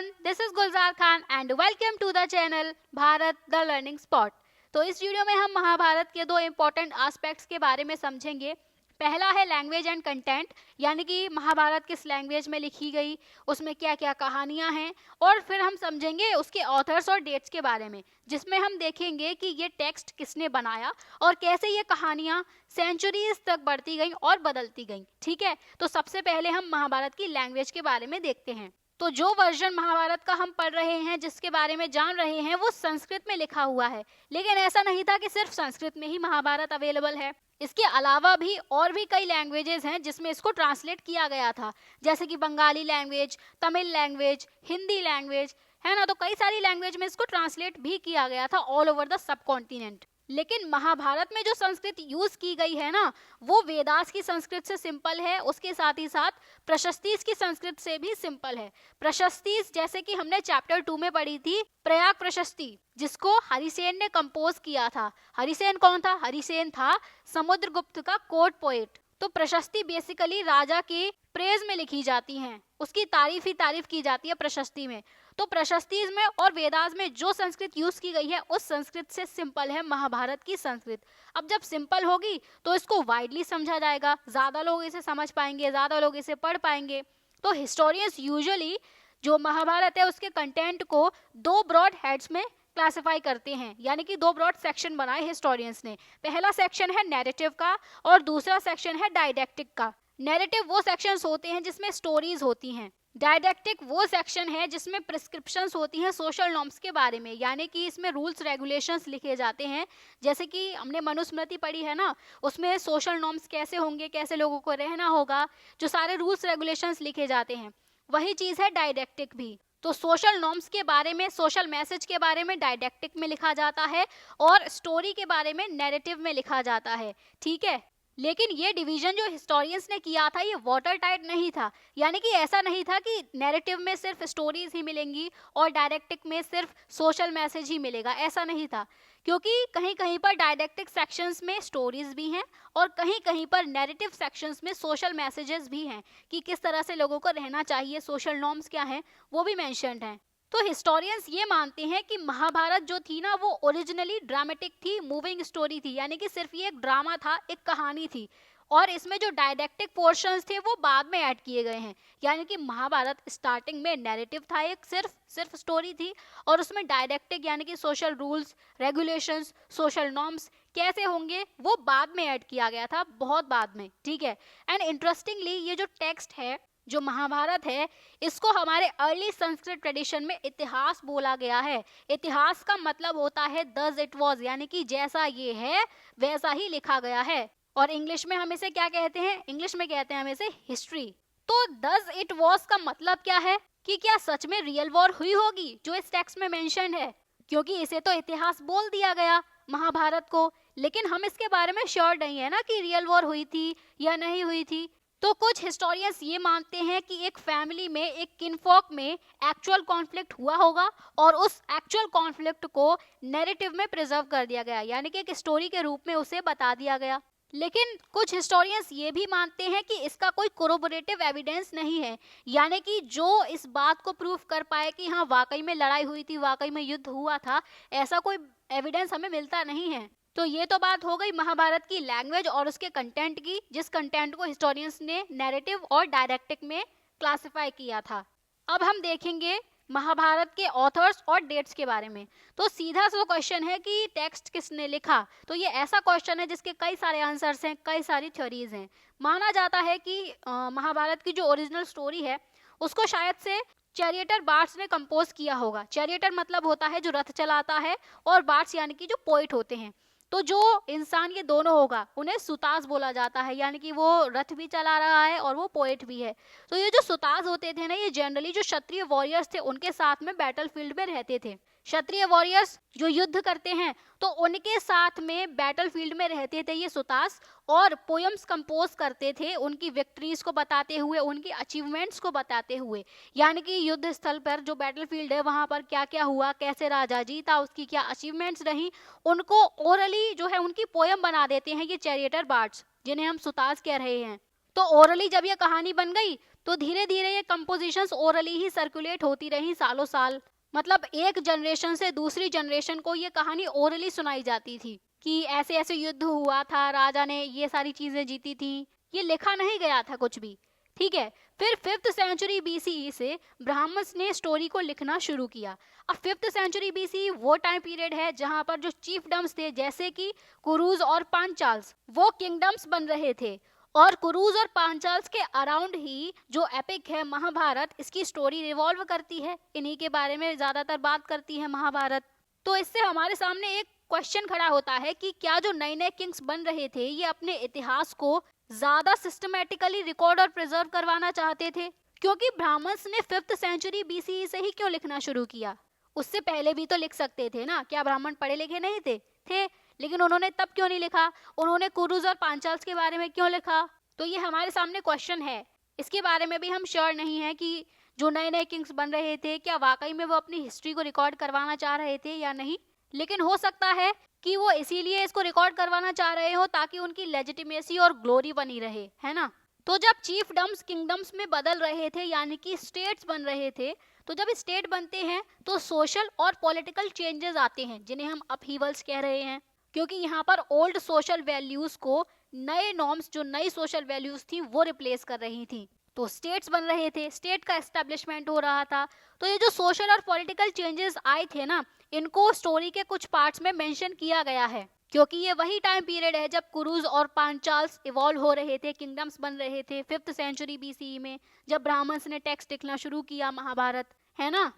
everyone, this is Gulzar Khan and welcome to the channel Bharat the learning spot. तो इस video में हम महाभारत के दो इम्पोर्टेंट एस्पेक्ट्स के बारे में समझेंगे। पहला है लैंग्वेज एंड कंटेंट, यानी कि महाभारत किस लैंग्वेज में लिखी गई, उसमें क्या क्या कहानियां हैं, और फिर हम समझेंगे उसके ऑथर्स और डेट्स के बारे में, जिसमें हम देखेंगे कि ये टेक्स्ट किसने बनाया और कैसे ये कहानियां सेंचुरीज तक बढ़ती गई और बदलती गई। ठीक है, तो सबसे पहले हम महाभारत की लैंग्वेज के बारे में देखते हैं। तो जो वर्जन महाभारत का हम पढ़ रहे हैं, जिसके बारे में जान रहे हैं, वो संस्कृत में लिखा हुआ है। लेकिन ऐसा नहीं था कि सिर्फ संस्कृत में ही महाभारत अवेलेबल है, इसके अलावा भी और भी कई लैंग्वेजेस हैं जिसमें इसको ट्रांसलेट किया गया था, जैसे कि Bengali language, Tamil language, Hindi language, है ना। तो कई सारी लैंग्वेज में इसको ट्रांसलेट भी किया गया था all over the sub continent. लेकिन महाभारत में जो संस्कृत यूज की गई है ना, वो वेदास की संस्कृत से सिंपल है, उसके साथ ही साथ प्रशस्तीस की संस्कृत से भी सिंपल है। प्रशस्तीस जैसे कि हमने चैप्टर 2 में पढ़ी थी, प्रयाग प्रशस्ति, जिसको हरिसेन ने कंपोज किया था। हरिसेन कौन था? हरिसेन था समुद्रगुप्त का कोर्ट पोएट। तो प्रशस्ति बेसिकली राजा के प्रेज में लिखी जाती हैं, उसकी तारीफ ही तारीफ की जाती है प्रशस्ति में। तो प्रशस्ति में और वेदास में जो संस्कृत यूज की गई है, उस संस्कृत से सिंपल है महाभारत की संस्कृत। अब जब सिंपल होगी तो इसको वाइडली समझा जाएगा, ज्यादा लोग इसे समझ पाएंगे, ज्यादा लोग इसे पढ़ पाएंगे। तो हिस्टोरियंस यूजुअली जो महाभारत है उसके कंटेंट को दो ब्रॉड हेड्स में क्लासिफाई करते हैं, यानी कि दो ब्रॉड सेक्शन बनाए हिस्टोरियंस ने। पहला सेक्शन है नैरेटिव का और दूसरा सेक्शन है डायडेक्टिक का। नैरेटिव वो सेक्शंस होते हैं जिसमें स्टोरीज होती हैं। डायडेक्टिक वो सेक्शन है जिसमें प्रिस्क्रिप्शंस होती हैं सोशल नॉर्म्स के बारे में, यानी कि इसमें रूल्स रेगुलेशंस लिखे जाते हैं। जैसे कि हमने मनुस्मृति पढ़ी है ना, उसमें सोशल नॉर्म्स कैसे होंगे, कैसे लोगों को रहना होगा, जो सारे रूल्स रेगुलेशंस लिखे जाते हैं, वही चीज़ है डायडेक्टिक भी। तो सोशल नॉर्म्स के बारे में, सोशल मैसेज के बारे में डायडेक्टिक में लिखा जाता है और स्टोरी के बारे में नैरेटिव में लिखा जाता है। ठीक है, लेकिन ये डिवीजन जो हिस्टोरियंस ने किया था, ये वाटर टाइट नहीं था, यानी कि ऐसा नहीं था कि नैरेटिव में सिर्फ स्टोरीज ही मिलेंगी और डायडेक्टिक में सिर्फ सोशल मैसेज ही मिलेगा, ऐसा नहीं था। क्योंकि कहीं कहीं पर डायडेक्टिक सेक्शंस में स्टोरीज भी हैं और कहीं कहीं पर नैरेटिव सेक्शंस में सोशल मैसेजेस भी हैं कि किस तरह से लोगों को रहना चाहिए, सोशल नॉर्म्स क्या हैं, वो भी मेंशन्ड हैं। तो हिस्टोरियंस ये मानते हैं कि महाभारत जो थी ना, वो ओरिजिनली ड्रामेटिक थी, मूविंग स्टोरी थी, यानी कि सिर्फ ये एक ड्रामा था, एक कहानी थी, और इसमें जो डायडेक्टिक पोर्शंस थे वो बाद में ऐड किए गए हैं। यानी कि महाभारत स्टार्टिंग में नैरेटिव था, एक सिर्फ स्टोरी थी, और उसमें डायडेक्टिक यानी कि social rules regulations, social norms कैसे होंगे, वो बाद में ऐड किया गया था, बहुत बाद में। ठीक है, एंड इंटरेस्टिंगली ये जो टेक्स्ट है, जो महाभारत है, इसको हमारे अर्ली संस्कृत ट्रेडिशन में इतिहास बोला गया है। इतिहास का मतलब होता है दस इट वॉज, यानी कि जैसा ये है वैसा ही लिखा गया है। और इंग्लिश में हम इसे क्या कहते हैं? इंग्लिश में कहते हैं हम इसे हिस्ट्री। तो दस इट वॉज का मतलब क्या है कि क्या सच में रियल वॉर हुई होगी जो इस टेक्स्ट में मेंशन है, क्योंकि इसे तो इतिहास बोल दिया गया महाभारत को, लेकिन हम इसके बारे में श्योर नहीं है ना कि रियल वॉर हुई थी या नहीं हुई थी। तो कुछ हिस्टोरियंस ये मानते हैं कि एक फैमिली में, एक किनफॉक में एक्चुअल कॉन्फ्लिक्ट हुआ होगा और उस एक्चुअल कॉन्फ्लिक्ट को नैरेटिव में प्रिजर्व कर दिया गया, यानी कि एक स्टोरी के रूप में उसे बता दिया गया। लेकिन कुछ हिस्टोरियंस ये भी मानते हैं कि इसका कोई कोरोबोरेटिव एविडेंस नहीं है, यानी कि जो इस बात को प्रूफ कर पाए कि हाँ वाकई में लड़ाई हुई थी, वाकई में युद्ध हुआ था, ऐसा कोई एविडेंस हमें मिलता नहीं है। तो ये तो बात हो गई महाभारत की लैंग्वेज और उसके कंटेंट की, जिस कंटेंट को हिस्टोरियंस ने नैरेटिव और डायडेक्टिक में क्लासिफाई किया था। अब हम देखेंगे महाभारत के ऑथर्स और डेट्स के बारे में। तो सीधा सा क्वेश्चन है कि टेक्स्ट किसने लिखा, तो ये ऐसा क्वेश्चन है जिसके कई सारे आंसर्स हैं, कई सारी थ्योरीज हैं। माना जाता है कि महाभारत की जो ओरिजिनल स्टोरी है उसको शायद से चैरिएटर बार्ट्स ने कंपोज किया होगा। चैरिएटर मतलब होता है जो रथ चलाता है, और बार्ट्स यानी कि जो पोइट होते हैं। तो जो इंसान ये दोनों होगा उन्हें सुतास बोला जाता है, यानी कि वो रथ भी चला रहा है और वो पोएट भी है। तो ये जो सुतास होते थे ना, ये जनरली जो क्षत्रिय वॉरियर्स थे उनके साथ में बैटलफील्ड में रहते थे। क्षत्रिय वॉरियर्स जो युद्ध करते हैं तो उनके साथ में बैटलफील्ड में रहते थे ये सुतास, और पोयम्स कंपोज करते थे उनकी विक्ट्रीज को बताते हुए, उनकी अचीवमेंट्स को बताते हुए, यानी कि युद्ध स्थल पर जो बैटलफील्ड है वहां पर क्या क्या हुआ, कैसे राजा जीता, उसकी क्या अचीवमेंट्स रही, उनको ओरली जो है उनकी पोयम बना देते हैं ये चैरिएटर बार्ड्स, जिन्हें हम सुतास कह रहे हैं। तो ओरली जब ये कहानी बन गई तो धीरे धीरे ये कंपोजिशंस ओरली ही सर्कुलेट होती रही सालों साल। मतलब एक जनरेशन से दूसरी जनरेशन को ये कहानी ओरली सुनाई जाती थी कि ऐसे ऐसे युद्ध हुआ था, राजा ने ये सारी चीजें जीती थी। ये लिखा नहीं गया था कुछ भी। ठीक है, फिर 5th सेंचुरी बीसीई से ब्राह्मण्स ने स्टोरी को लिखना शुरू किया। अब 5th सेंचुरी बीसीई वो टाइम पीरियड है जहां पर जो चीफडम्स थे जैसे कि कुरुज और पांचाल्स वो किंगडम्स बन रहे थे, और कुरुज और पांचाल्स के अराउंड ही जो एपिक है महाभारत, इसकी स्टोरी रिवॉल्व करती है, इन्हीं के बारे में ज्यादातर बात करती है महाभारत। तो इससे हमारे सामने एक क्वेश्चन खड़ा होता है कि क्या जो नए नए किंग्स बन रहे थे ये अपने इतिहास को ज्यादा सिस्टमेटिकली रिकॉर्ड और प्रिजर्व करवाना चाहते थे? क्योंकि ब्राह्मण्स ने 5th सेंचुरी बीसीई से ही क्यों लिखना शुरू किया? उससे पहले भी तो लिख सकते थे ना। क्या ब्राह्मण पढ़े लिखे नहीं थे? थे, लेकिन उन्होंने तब क्यों नहीं लिखा? उन्होंने कुरुज और पांचाल्स के बारे में क्यों लिखा? तो ये हमारे सामने क्वेश्चन है। इसके बारे में भी हम श्योर नहीं है कि जो नए नए किंग्स बन रहे थे क्या वाकई में वो अपनी हिस्ट्री को रिकॉर्ड करवाना चाह रहे थे या नहीं। लेकिन हो सकता है कि वो इसीलिए इसको रिकॉर्ड करवाना चाह रहे हो ताकि उनकी लेजिटिमेसी और ग्लोरी बनी रहे, है ना। तो जब चीफडम्स किंगडम्स में बदल रहे थे यानी कि स्टेट्स बन रहे थे, तो जब स्टेट बनते हैं तो सोशल और पॉलिटिकल चेंजेस आते हैं जिन्हें हम अपहीवल्स कह रहे हैं। क्योंकि यहाँ पर ओल्ड सोशल वैल्यूज को नए नॉर्म्स, जो नई सोशल वैल्यूज थी वो रिप्लेस कर रही थी। तो स्टेट्स बन रहे थे, स्टेट का एस्टेब्लिशमेंट हो रहा था। तो ये जो सोशल और पॉलिटिकल चेंजेस आए थे ना, इनको स्टोरी के कुछ पार्ट्स में मेंशन किया गया है। क्योंकि ये वही टाइम पीरियड है जब कुरुज और पांचाल्स इवॉल्व हो रहे थे, किंगडम्स बन रहे थे 5th सेंचुरी बीसीई में, जब ब्राह्मण्स ने टेक्स्ट लिखना शुरू किया महाभारत, है ना।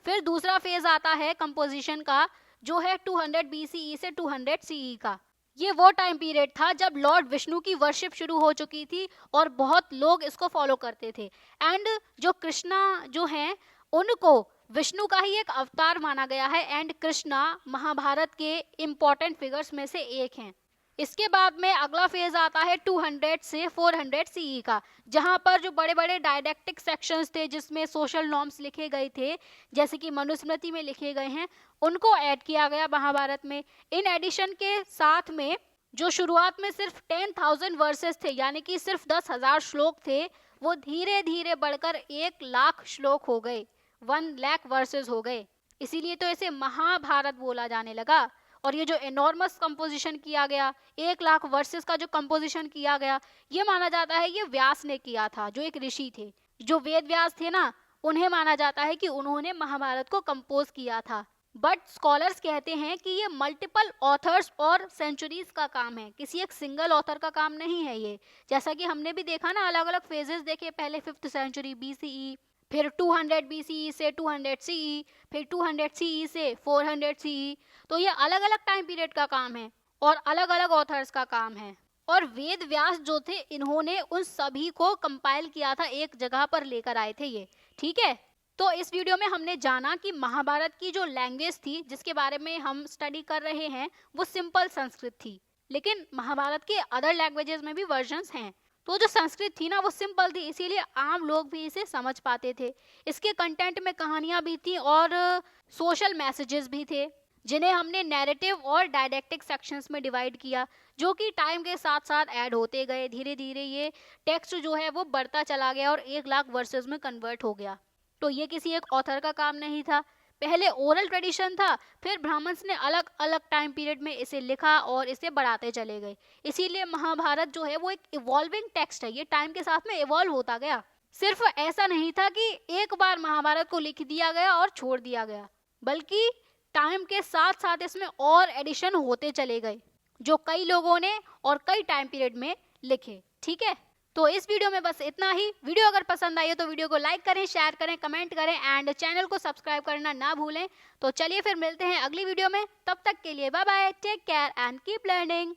फिर दूसरा फेज आता है कंपोजिशन का, जो है 200 बीसीई से 200 सीई का। ये वो टाइम पीरियड था जब लॉर्ड विष्णु की वर्शिप शुरू हो चुकी थी और बहुत लोग इसको फॉलो करते थे। एंड जो कृष्णा जो हैं उनको विष्णु का ही एक अवतार माना गया है, एंड कृष्णा महाभारत के इम्पोर्टेंट फिगर्स में से एक हैं। इसके बाद में अगला फेज आता है 200 से 400 सीई का, जहां पर जो बड़े बड़े डायडेक्टिक सेक्शंस थे जिसमें सोशल नॉर्म्स लिखे गए थे, जैसे कि मनुस्मृति में लिखे गए हैं, उनको ऐड किया गया महाभारत में। इन एडिशन के साथ में जो शुरुआत में सिर्फ 10,000 वर्सेस थे यानी कि सिर्फ 10,000 श्लोक थे, वो धीरे धीरे बढ़कर 1,00,000 श्लोक हो गए, 1,00,000 वर्सेस हो गए। इसीलिए तो इसे महाभारत बोला जाने लगा। और ये जो एनॉर्मस कंपोजिशन किया गया, 1,00,000 वर्सेस का जो कंपोजिशन किया गया, ये माना जाता है ये व्यास ने किया था, जो एक ऋषि थे, जो वेद व्यास थे ना, उन्हें माना जाता है कि उन्होंने महाभारत को कंपोज किया था। बट स्कॉलर्स कहते हैं कि ये मल्टीपल ऑथर्स और सेंचुरीज का काम है, किसी एक सिंगल ऑथर का काम नहीं है ये। जैसा कि हमने भी देखा ना, अलग अलग फेजेस देखे, पहले 5th सेंचुरी बीसीई, फिर 200 बीसीई से 200 सीई, फिर 200 सीई से 400 सीई। तो ये अलग अलग टाइम पीरियड का काम है और अलग अलग ऑथर्स का काम है। और वेद व्यास जो थे, इन्होंने उन सभी को कंपाइल किया था, एक जगह पर लेकर आए थे ये। ठीक है, तो इस वीडियो में हमने जाना कि महाभारत की जो लैंग्वेज थी जिसके बारे में हम स्टडी कर रहे हैं वो सिंपल संस्कृत थी, लेकिन महाभारत के अदर लैंग्वेजेस में भी वर्जन्स हैं। तो जो संस्कृत थी ना वो सिंपल थी, इसीलिए आम लोग भी इसे समझ पाते थे। इसके कंटेंट में कहानियां भी थी और सोशल मैसेजेस भी थे, जिन्हें हमने नैरेटिव और डायडेक्टिक सेक्शंस में डिवाइड किया, जो कि टाइम के साथ साथ ऐड होते गए। धीरे धीरे ये टेक्स्ट जो है वो बढ़ता चला गया और 1,00,000 वर्सेस में कन्वर्ट हो गया। तो ये किसी एक ऑथर का काम नहीं था, पहले ओरल ट्रेडिशन था, फिर ब्राह्मण्स ने अलग अलग टाइम पीरियड में इसे लिखा और इसे बढ़ाते चले गए। इसीलिए महाभारत जो है वो एक इवॉल्विंग टेक्स्ट है, ये टाइम के साथ में इवॉल्व होता गया। सिर्फ ऐसा नहीं था कि एक बार महाभारत को लिख दिया गया और छोड़ दिया गया, बल्कि टाइम के साथ साथ इसमें और एडिशन होते चले गए, जो कई लोगों ने और कई टाइम पीरियड में लिखे। ठीक है, तो इस वीडियो में बस इतना ही। वीडियो अगर पसंद आई हो तो वीडियो को लाइक करें, शेयर करें, कमेंट करें एंड चैनल को सब्सक्राइब करना ना भूलें। तो चलिए फिर मिलते हैं अगली वीडियो में, तब तक के लिए bye bye, take care and keep learning.